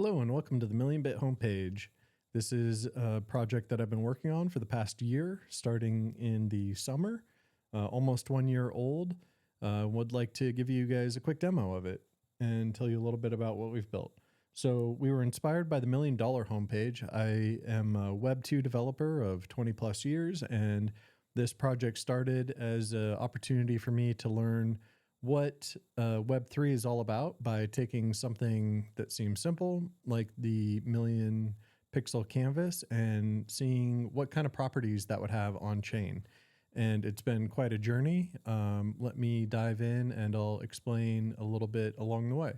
Hello and welcome to the Million Bit homepage. This is a project that I've been working on for the past year, starting in the summer, almost 1 year old. Would like to give you guys a quick demo of it and tell you a little bit about what we've built. So we were inspired by the $1 Million homepage. I am a Web2 developer of 20 plus years, and this project started as an opportunity for me to learn what Web3 is all about by taking something that seems simple, like the million pixel canvas, and seeing what kind of properties that would have on chain. And it's been quite a journey. Let me dive in and I'll explain a little bit along the way.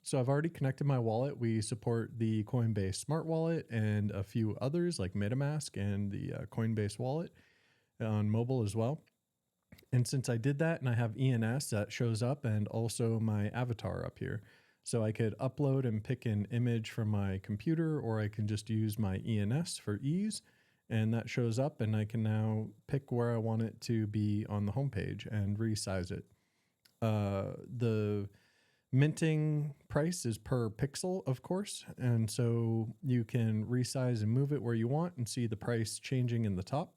So I've already connected my wallet. We support the Coinbase Smart Wallet and a few others like MetaMask and the Coinbase Wallet on mobile as well. And since I did that and I have ENS that shows up and also my avatar up here. So I could upload and pick an image from my computer, or I can just use my ENS for ease. And that shows up and I can now pick where I want it to be on the homepage and resize it. The minting price is per pixel, of course. And so you can resize and move it where you want and see the price changing in the top.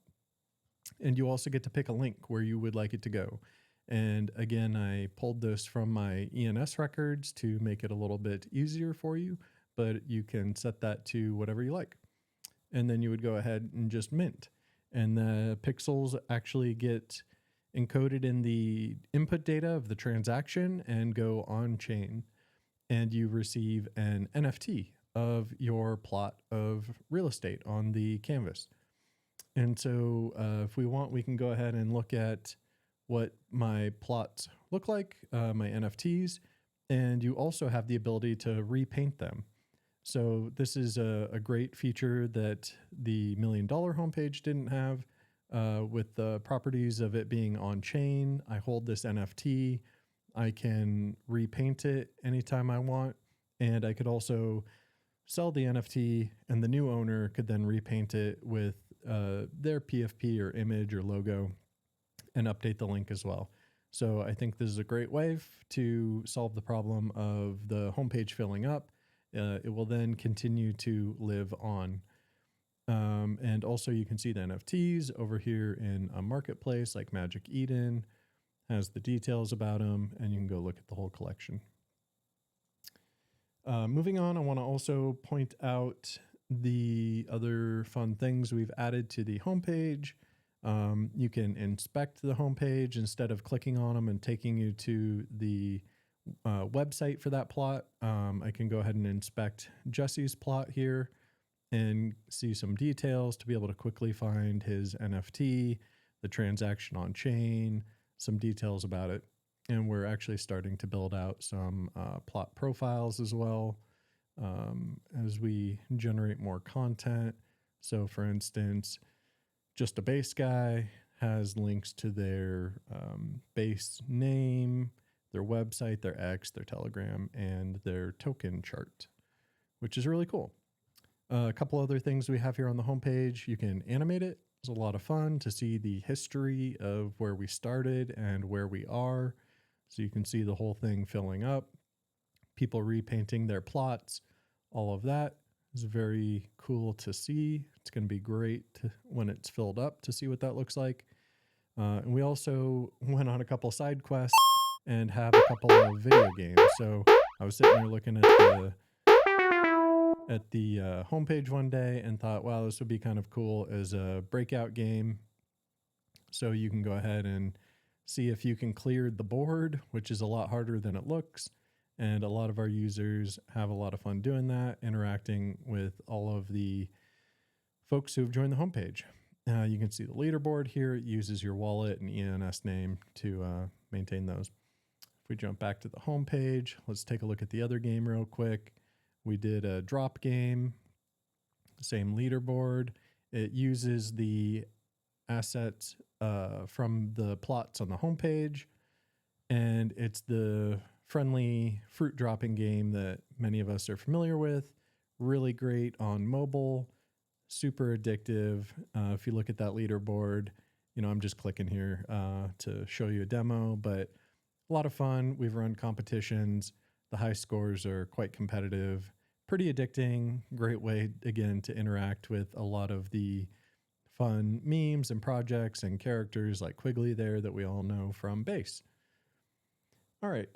And you also get to pick a link where you would like it to go. And again, I pulled this from my ENS records to make it a little bit easier for you, but you can set that to whatever you like. And then you would go ahead and just mint. And the pixels actually get encoded in the input data of the transaction and go on chain. And you receive an NFT of your plot of real estate on the canvas. And so if we want, we can go ahead and look at what my plots look like, my NFTs, and you also have the ability to repaint them. So this is a great feature that the $1 Million homepage didn't have with the properties of it being on chain. I hold this NFT. I can repaint it anytime I want, and I could also sell the NFT, and the new owner could then repaint it with their PFP or image or logo and update the link as well. So I think this is a great way to solve the problem of the homepage filling up. It will then continue to live on. And also you can see the NFTs over here in a marketplace like Magic Eden, has the details about them, and you can go look at the whole collection. Moving on, I want to also point out the other fun things we've added to the homepage. You can inspect the homepage instead of clicking on them and taking you to the website for that plot. I can go ahead and inspect Jesse's plot here and see some details to be able to quickly find his NFT, the transaction on chain, some details about it. And we're actually starting to build out some plot profiles as well as we generate more content. So for instance, Just a Base Guy has links to their base name, their website, their X, their Telegram, and their token chart, which is really cool. A couple other things we have here on the homepage. You can animate it. It's a lot of fun to see the history of where we started and where we are. So you can see the whole thing filling up, people repainting their plots, all of that is very cool to see. It's going to be great when it's filled up to see what that looks like. And we also went on a couple side quests and have a couple of video games. So I was sitting there looking at the homepage one day and thought, wow, this would be kind of cool as a breakout game. So you can go ahead and see if you can clear the board, which is a lot harder than it looks. And a lot of our users have a lot of fun doing that, interacting with all of the folks who've joined the homepage. You can see the leaderboard here. It uses your wallet and ENS name to maintain those. If we jump back to the homepage, let's take a look at the other game real quick. We did a drop game, same leaderboard. It uses the assets from the plots on the homepage, and it's the friendly fruit dropping game that many of us are familiar with. Really great on mobile, super addictive. If you look at that leaderboard, I'm just clicking here to show you a demo, but a lot of fun. We've run competitions. The high scores are quite competitive. pretty addicting. Great way, again, to interact with a lot of the fun memes and projects and characters like Quigley there that we all know from Base. All right,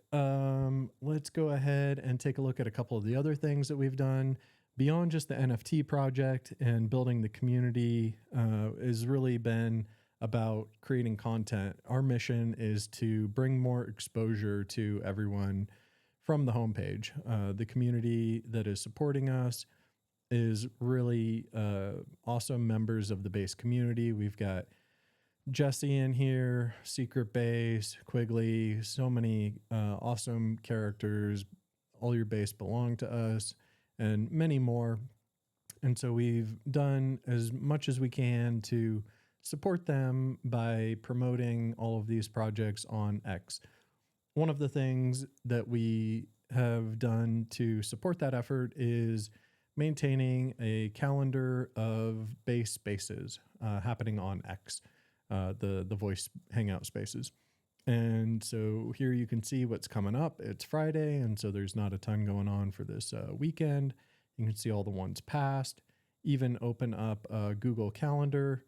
let's go ahead and take a look at a couple of the other things that we've done. Beyond just the NFT project and building the community has really been about creating content. Our mission is to bring more exposure to everyone from the homepage. The community that is supporting us is really awesome members of the Base community. We've got Jesse in here, Secret Base, Quigley, so many awesome characters. All your base belong to us, and many more. And so we've done as much as we can to support them by promoting all of these projects on X. One of the things that we have done to support that effort is maintaining a calendar of base spaces happening on X. The voice hangout spaces. And so here you can see what's coming up. It's Friday, and so there's not a ton going on for this weekend. You can see all the ones past. Even open up a Google Calendar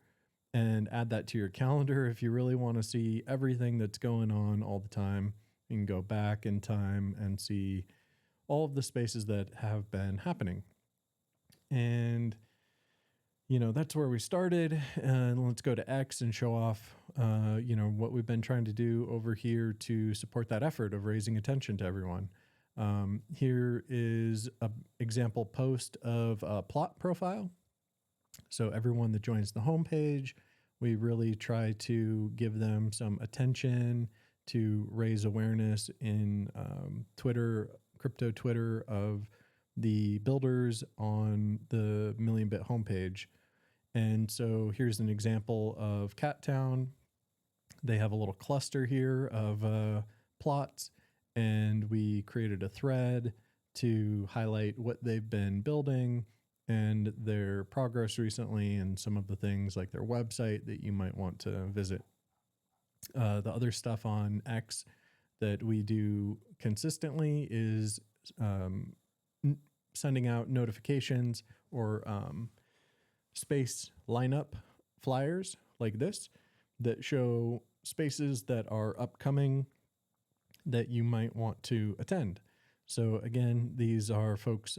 and add that to your calendar if you really want to see everything that's going on all the time. You can go back in time and see all of the spaces that have been happening. And that's where we started. And let's go to X and show off, what we've been trying to do over here to support that effort of raising attention to everyone. Here is an example post of a plot profile. So everyone that joins the homepage, we really try to give them some attention to raise awareness in crypto Twitter of the builders on the Million Bit homepage. And so here's an example of Cat Town. They have a little cluster here of plots, and we created a thread to highlight what they've been building and their progress recently and some of the things like their website that you might want to visit. The other stuff on X that we do consistently is sending out notifications or space lineup flyers like this that show spaces that are upcoming that you might want to attend. So again, these are folks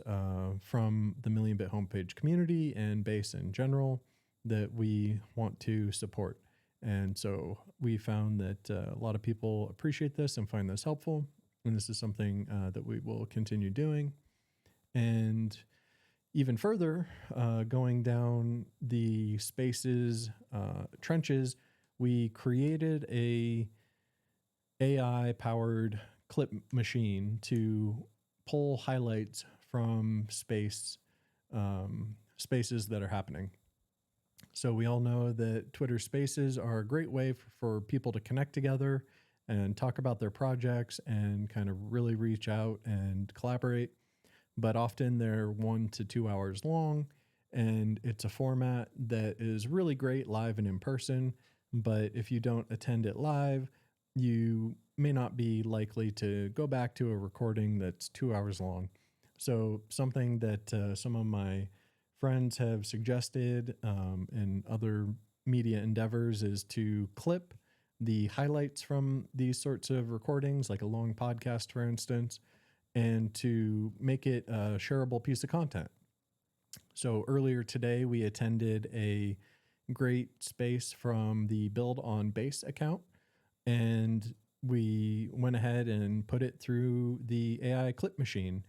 from the Million Bit homepage community and Base in general that we want to support. And so we found that a lot of people appreciate this and find this helpful. And this is something that we will continue doing. And even further, going down the spaces, trenches, we created a AI-powered clip machine to pull highlights from spaces that are happening. So we all know that Twitter Spaces are a great way for people to connect together and talk about their projects and kind of really reach out and collaborate. But often they're 1 to 2 hours long, and it's a format that is really great live and in person. But if you don't attend it live, you may not be likely to go back to a recording that's 2 hours long. So something that some of my friends have suggested in other media endeavors is to clip the highlights from these sorts of recordings, like a long podcast, for instance, and to make it a shareable piece of content. So earlier today, we attended a great space from the Build on Base account, and we went ahead and put it through the AI clip machine,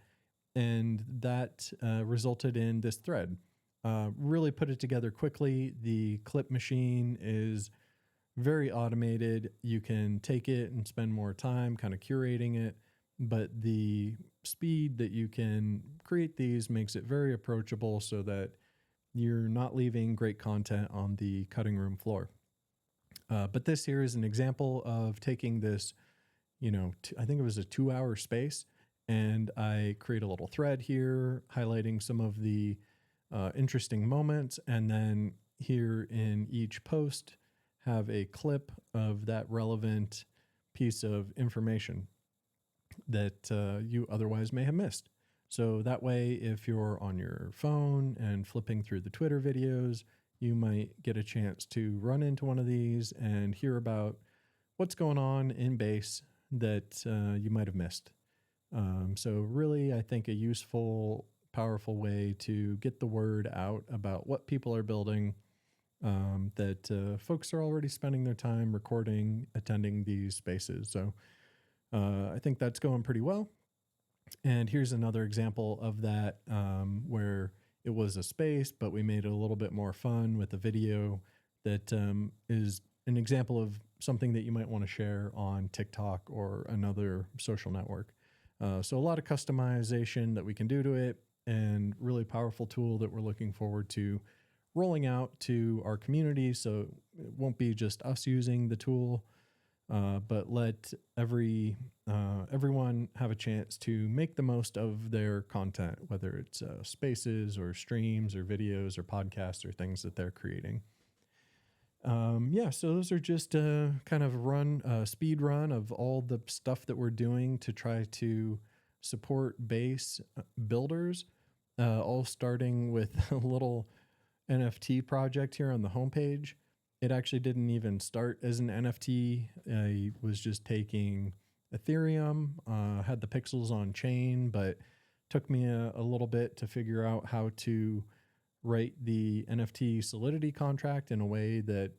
and that resulted in this thread. Really put it together quickly. The clip machine is very automated. You can take it and spend more time kind of curating it, but the speed that you can create these makes it very approachable so that you're not leaving great content on the cutting room floor. But this here is an example of taking this, I think it was a 2-hour space, and I create a little thread here highlighting some of the interesting moments, and then here in each post have a clip of that relevant piece of information that you otherwise may have missed. So that way, if you're on your phone and flipping through the Twitter videos, you might get a chance to run into one of these and hear about what's going on in base that you might have missed. So really, I think a useful, powerful way to get the word out about what people are building, that folks are already spending their time recording, attending these spaces. So I think that's going pretty well. And here's another example of that, where it was a space, but we made it a little bit more fun with a video that is an example of something that you might want to share on TikTok or another social network. So a lot of customization that we can do to it, and really powerful tool that we're looking forward to rolling out to our community. So it won't be just us using the tool, but let everyone have a chance to make the most of their content, whether it's spaces or streams or videos or podcasts or things that they're creating. So those are just a kind of speed run of all the stuff that we're doing to try to support base builders, all starting with a little NFT project here on the homepage. It actually didn't even start as an NFT. I was just taking Ethereum, had the pixels on chain, but took me a little bit to figure out how to write the NFT Solidity contract in a way that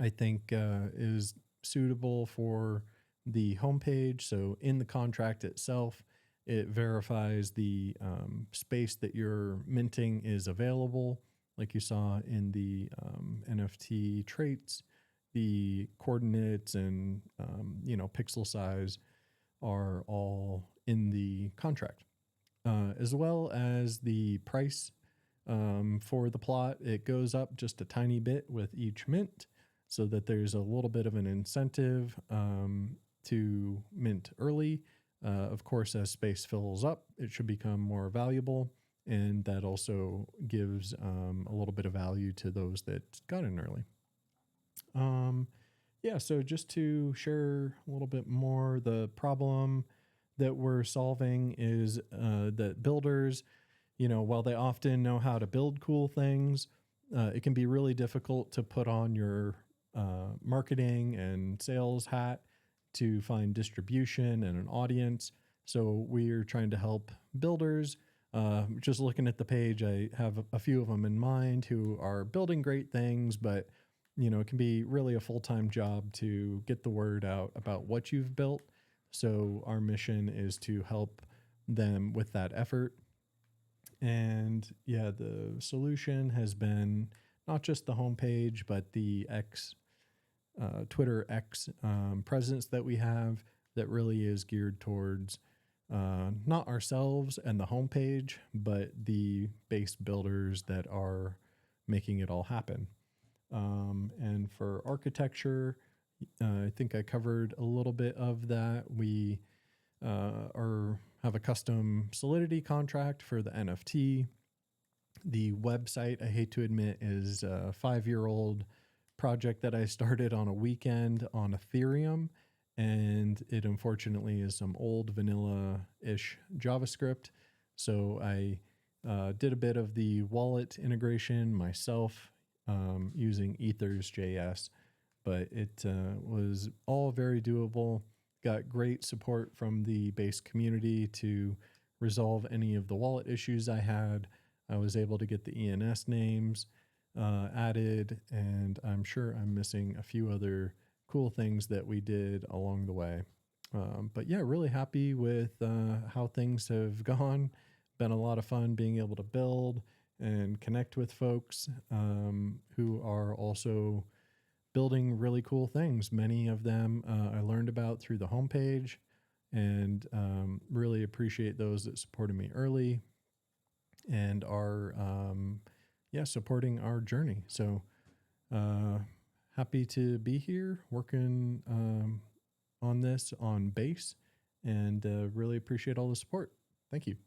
I think is suitable for the homepage. So in the contract itself, it verifies the space that you're minting is available, like you saw in the NFT traits. The coordinates and pixel size are all in the contract, as well as the price for the plot. It goes up just a tiny bit with each mint, so that there's a little bit of an incentive to mint early. Of course, as space fills up, it should become more valuable, and that also gives a little bit of value to those that got in early. So just to share a little bit more, the problem that we're solving is that builders, while they often know how to build cool things, it can be really difficult to put on your marketing and sales hat to find distribution and an audience. So we're trying to help builders. Just looking at the page, I have a few of them in mind who are building great things, but it can be really a full-time job to get the word out about what you've built. So our mission is to help them with that effort. And the solution has been not just the homepage, but the Twitter X presence that we have that really is geared towards not ourselves and the homepage, but the base builders that are making it all happen. And for architecture, I think I covered a little bit of that. We have a custom Solidity contract for the NFT. The website, I hate to admit, is a 5-year-old project that I started on a weekend on Ethereum, and it unfortunately is some old vanilla-ish JavaScript. So I did a bit of the wallet integration myself using Ethers.js, but it was all very doable. Got great support from the base community to resolve any of the wallet issues I had. I was able to get the ENS names added, and I'm sure I'm missing a few other cool things that we did along the way. Really happy with how things have gone. Been a lot of fun being able to build and connect with folks who are also building really cool things. Many of them I learned about through the homepage, and really appreciate those that supported me early and are supporting our journey. So happy to be here working on this on base, and really appreciate all the support. Thank you.